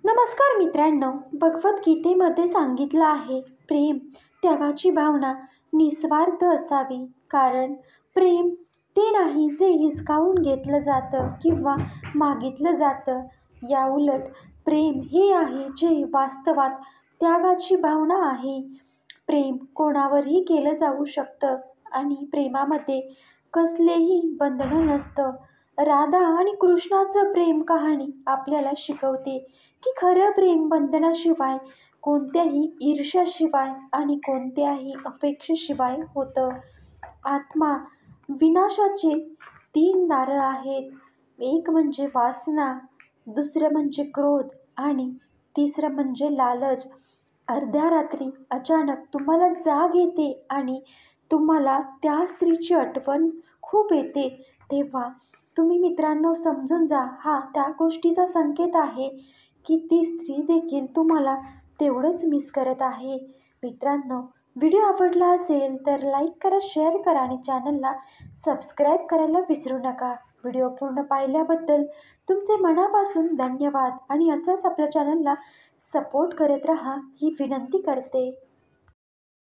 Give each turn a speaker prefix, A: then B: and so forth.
A: नमस्कार मित्रांनो, भगवद्गीतेमध्ये सांगितलं आहे प्रेम त्यागाची भावना निस्वार्थ असावी. कारण प्रेम ते नाही जे हिसकावून घेतलं जातं किंवा मागितलं जातं. याउलट प्रेम हे आहे जे वास्तवात त्यागाची भावना आहे. प्रेम कोणावरही केलं जाऊ शकतं आणि प्रेमामध्ये कसलेही बंधनं नसतं. राधा आणि कृष्णाचं प्रेम कहाणी आपल्याला शिकवते की खरं प्रेम बंधनाशिवाय, कोणत्याही ईर्ष्याशिवाय आणि कोणत्याही अपेक्षेशिवाय होतं. आत्मा विनाशाचे 3 दारं आहेत. एक म्हणजे वासना, दुसरं म्हणजे क्रोध आणि तिसरं म्हणजे लालच. अर्ध्या रात्री अचानक तुम्हाला जाग येते आणि तुम्हाला त्या स्त्रीची आठवण खूप येते, तेव्हा तुम्ही मित्रांनो समजून जा, हा त्या गोष्टीचा संकेत आहे की ती स्त्री देखील तुम्हाला तेवढंच मिस करत आहे. मित्रांनो, व्हिडिओ आवडला असेल तर लाईक करा, शेअर करा आणि चॅनलला सबस्क्राईब करायला विसरू नका. व्हिडिओ पूर्ण पाहिल्याबद्दल तुमचे मनापासून धन्यवाद आणि असंच आपल्या चॅनलला सपोर्ट करत राहा ही विनंती करते.